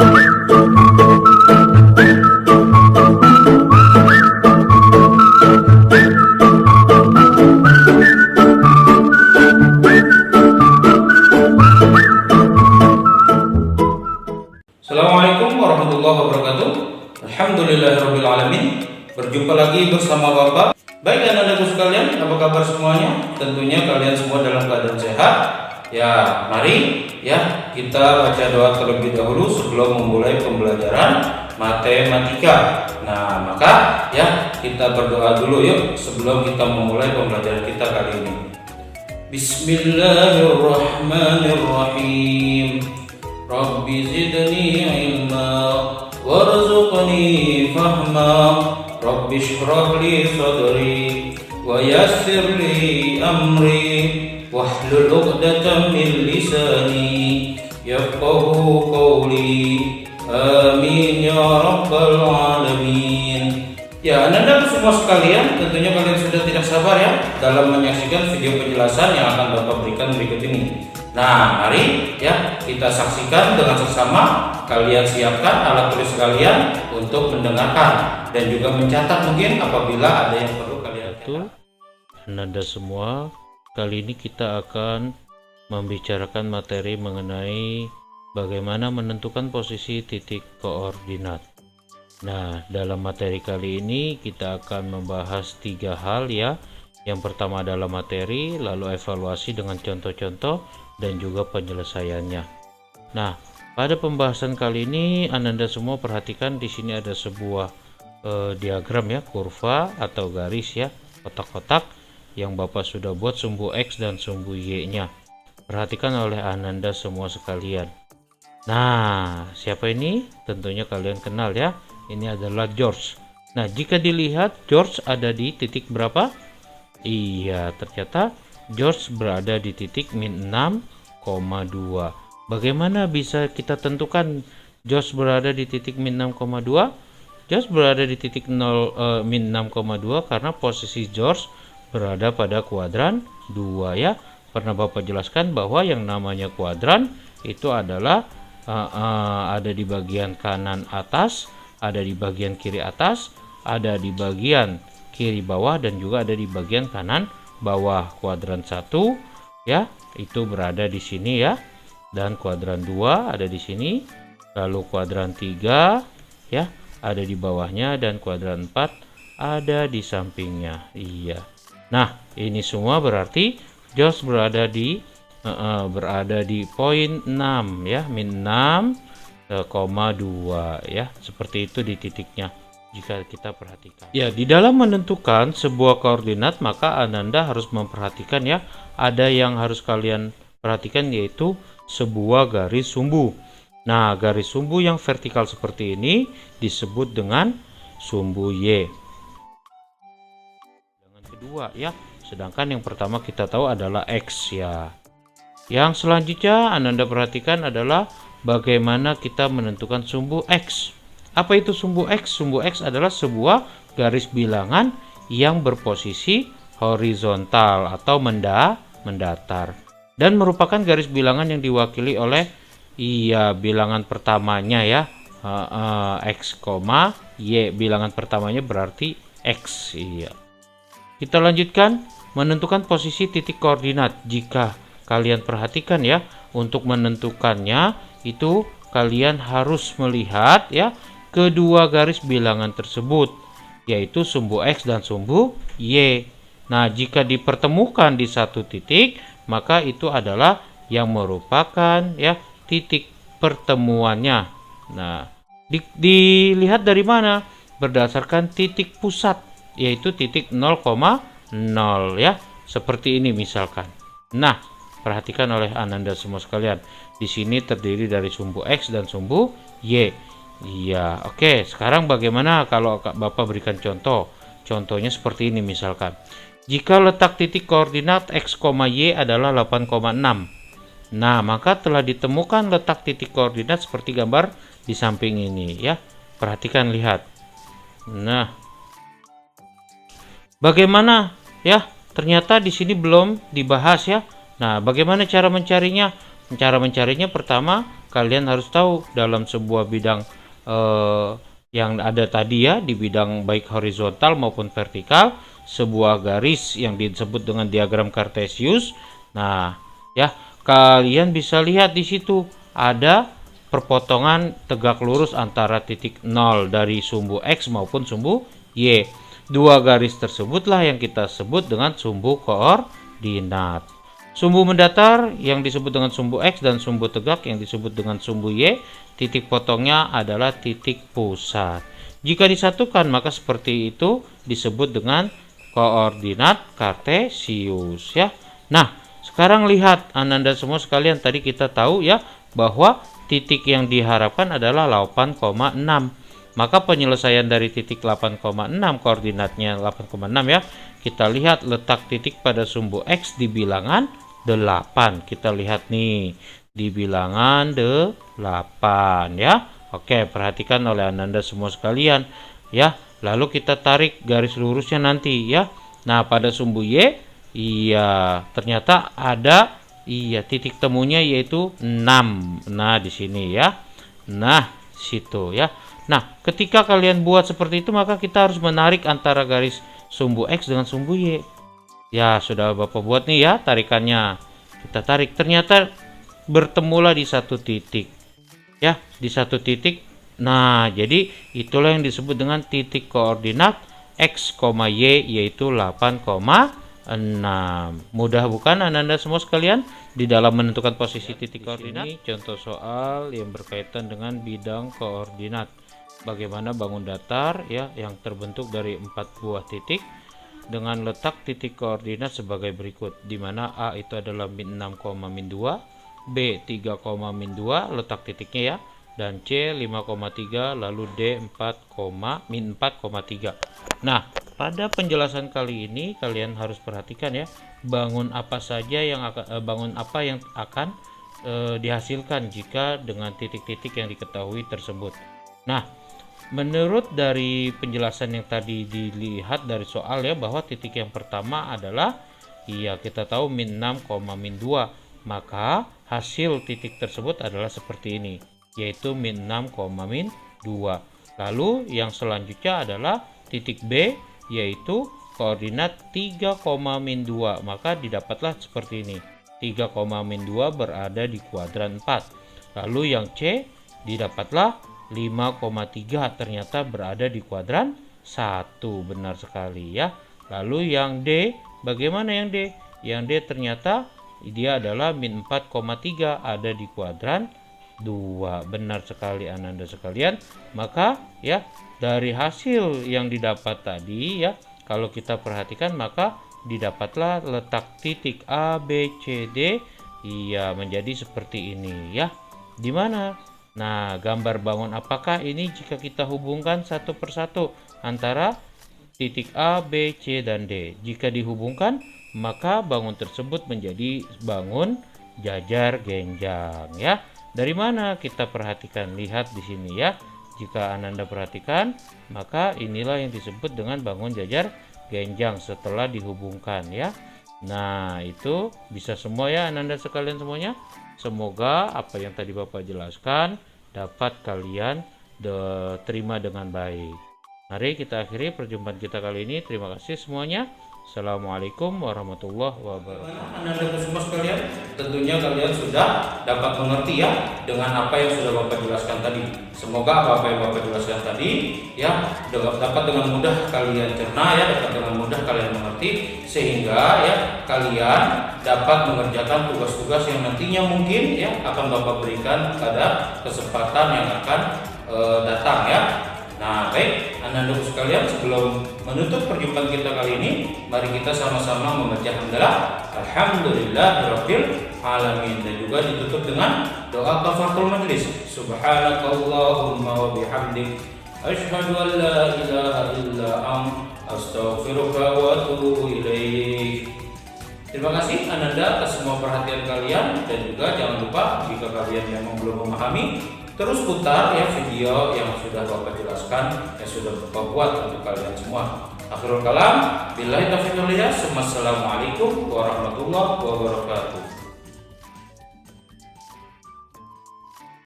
Assalamualaikum warahmatullahi wabarakatuh. Alhamdulillahirabbil alamin. Berjumpa lagi bersama Bapak. Baik anak-anakku sekalian, apa kabar semuanya? Tentunya kalian semua dalam keadaan sehat. Ya, mari ya kita baca doa terlebih dahulu sebelum memulai pembelajaran matematika. Nah, maka ya kita berdoa dulu yuk sebelum kita memulai pembelajaran kita kali ini. Bismillahirrahmanirrahim. Rabbi zidni ilma warzuqni fahma. Rabbi shrah li sadri wa yassir li amri wahlul 'uqdatam min lisani yafqahu qawli. Amin ya rabbal alamin. Ya, anak-anak semua sekalian, tentunya kalian sudah tidak sabar ya dalam menyaksikan video penjelasan yang akan Bapak berikan berikut ini. Nah, mari ya kita saksikan dengan seksama. Kalian siapkan alat tulis kalian untuk mendengarkan dan juga mencatat mungkin apabila ada yang perlu kalian catat. Anda semua, kali ini kita akan membicarakan materi mengenai bagaimana menentukan posisi titik koordinat. Nah, dalam materi kali ini kita akan membahas 3 hal ya. Yang pertama adalah materi, lalu evaluasi dengan contoh-contoh dan juga penyelesaiannya. Nah, pada pembahasan kali ini Anda semua perhatikan di sini ada sebuah diagram ya, kurva atau garis ya, kotak-kotak yang Bapak sudah buat sumbu X dan sumbu Y-nya. Perhatikan oleh Anda semua sekalian. Nah, siapa ini? Tentunya kalian kenal ya. Ini adalah George. Nah, jika dilihat George ada di titik berapa? Iya, ternyata George berada di titik min 6,2. Bagaimana bisa kita tentukan George berada di titik min 6,2? George berada di titik min 6,2 karena posisi George berada pada kuadran 2 ya. Pernah Bapak jelaskan bahwa yang namanya kuadran itu adalah ada di bagian kanan atas, ada di bagian kiri atas, ada di bagian kiri bawah, dan juga ada di bagian kanan bawah. Kuadran 1 ya itu berada di sini ya, dan kuadran 2 ada di sini, lalu kuadran 3 ya ada di bawahnya, dan kuadran 4 ada di sampingnya. Iya. Nah, ini semua berarti George berada di poin 6 ya, min 6,2 ya. Seperti itu di titiknya jika kita perhatikan. Ya, di dalam menentukan sebuah koordinat maka Anda harus memperhatikan ya, ada yang harus kalian perhatikan yaitu sebuah garis sumbu. Nah, garis sumbu yang vertikal seperti ini disebut dengan sumbu Y. Yang kedua ya, sedangkan yang pertama kita tahu adalah X ya. Yang selanjutnya Anda perhatikan adalah bagaimana kita menentukan sumbu X. Apa itu sumbu X? Sumbu X adalah sebuah garis bilangan yang berposisi horizontal atau mendatar, dan merupakan garis bilangan yang diwakili oleh bilangan pertamanya ya, X, Y. Bilangan pertamanya berarti X. Iya. Kita lanjutkan menentukan posisi titik koordinat. Jika kalian perhatikan ya, untuk menentukannya itu kalian harus melihat ya kedua garis bilangan tersebut, yaitu sumbu X dan sumbu Y. Nah, jika dipertemukan di satu titik, maka itu adalah yang merupakan ya titik pertemuannya. Nah, dilihat dari mana? Berdasarkan titik pusat, yaitu titik 0,0 ya. Seperti ini misalkan. Nah, perhatikan oleh Anda semua sekalian. Di sini terdiri dari sumbu X dan sumbu Y. Iya, oke. Sekarang bagaimana kalau Bapak berikan contoh? Contohnya seperti ini misalkan. Jika letak titik koordinat X, Y adalah 8,6. Nah, maka telah ditemukan letak titik koordinat seperti gambar di samping ini ya. Perhatikan, lihat. Nah, bagaimana ya? Ternyata di sini belum dibahas ya. Nah, bagaimana cara mencarinya? Cara mencarinya pertama kalian harus tahu dalam sebuah bidang yang ada tadi ya, di bidang baik horizontal maupun vertikal, sebuah garis yang disebut dengan diagram Cartesius. Nah, ya, kalian bisa lihat di situ ada perpotongan tegak lurus antara titik 0 dari sumbu X maupun sumbu Y. Dua garis tersebutlah yang kita sebut dengan sumbu koordinat. Sumbu mendatar yang disebut dengan sumbu X dan sumbu tegak yang disebut dengan sumbu Y, titik potongnya adalah titik pusat. Jika disatukan maka seperti itu disebut dengan koordinat Cartesius ya. Nah, sekarang lihat Ananda semua sekalian, tadi kita tahu ya bahwa titik yang diharapkan adalah 8,6. Maka penyelesaian dari titik 8,6, koordinatnya 8,6 ya. Kita lihat letak titik pada sumbu X di bilangan 8. Kita lihat nih di bilangan 8 ya. Oke, perhatikan oleh Ananda semua sekalian ya. Lalu kita tarik garis lurusnya nanti ya. Nah, pada sumbu Y, iya, ternyata ada titik temunya yaitu 6. Nah, di sini ya. Nah, situ ya. Nah, ketika kalian buat seperti itu maka kita harus menarik antara garis sumbu X dengan sumbu Y. Ya, sudah Bapak buat nih ya tarikannya. Kita tarik, ternyata bertemulah di satu titik. Ya, di satu titik. Nah, jadi itulah yang disebut dengan titik koordinat X, Y yaitu 8,6. Mudah bukan Ananda semua sekalian di dalam menentukan posisi titik koordinat? Ini contoh soal yang berkaitan dengan bidang koordinat. Bagaimana bangun datar ya yang terbentuk dari 4 buah titik dengan letak titik koordinat sebagai berikut, di mana A itu adalah min 6, min 2, B 3, min 2 letak titiknya ya, dan C 5,3, lalu D 4, min 4,3. Nah, pada penjelasan kali ini kalian harus perhatikan ya, bangun apa yang akan dihasilkan jika dengan titik-titik yang diketahui tersebut. Nah, menurut dari penjelasan yang tadi dilihat dari soal ya, bahwa titik yang pertama adalah kita tahu min 6, min 2, maka hasil titik tersebut adalah seperti ini, yaitu min 6, min 2. Lalu yang selanjutnya adalah titik B, yaitu koordinat 3, min 2, maka didapatlah seperti ini, 3, min 2 berada di kuadran 4. Lalu yang C didapatlah 5,3 ternyata berada di kuadran 1, benar sekali ya. Lalu yang D, bagaimana yang D? Yang D ternyata dia adalah min 4,3 ada di kuadran 2, benar sekali Ananda sekalian. Maka ya dari hasil yang didapat tadi ya, kalau kita perhatikan maka didapatlah letak titik A, B, C, D menjadi seperti ini ya. Di mana? Nah, gambar bangun apakah ini jika kita hubungkan satu persatu antara titik A, B, C, dan D? Jika dihubungkan, maka bangun tersebut menjadi bangun jajar genjang ya. Dari mana kita perhatikan? Lihat di sini ya. Jika Ananda perhatikan, maka inilah yang disebut dengan bangun jajar genjang setelah dihubungkan ya. Nah, itu bisa semua ya Ananda sekalian semuanya. Semoga apa yang tadi Bapak jelaskan dapat kalian terima dengan baik. Mari kita akhiri perjumpaan kita kali ini. Terima kasih semuanya. Assalamualaikum warahmatullahi wabarakatuh. Anda semua sekalian, tentunya kalian sudah dapat mengerti ya dengan apa yang sudah Bapak jelaskan tadi. Semoga apa yang Bapak jelaskan tadi ya dapat dengan mudah kalian cerna ya, dapat dengan mudah kalian mengerti, sehingga ya kalian dapat mengerjakan tugas-tugas yang nantinya mungkin ya akan Bapak berikan pada kesempatan yang akan datang ya. Nah, baik, Anda sekalian, sebelum menutup perjumpaan kita kali ini, mari kita sama-sama membaca hamdalah alhamdulillahirabbil alamin, dan juga ditutup dengan doa kafaratul majlis. Subhanakallahumma wa bihamdik asyhadu an la ilaha illa anta astaghfiruka wa atubu ilaik. Terima kasih Ananda atas semua perhatian kalian, dan juga jangan lupa jika kalian memang belum memahami, terus putar ya video yang sudah Bapak jelaskan, yang sudah Bapak buat untuk kalian semua. Akhirul kalam, billahi taufiq wal hidayah. Wassalamualaikum warahmatullahi wabarakatuh.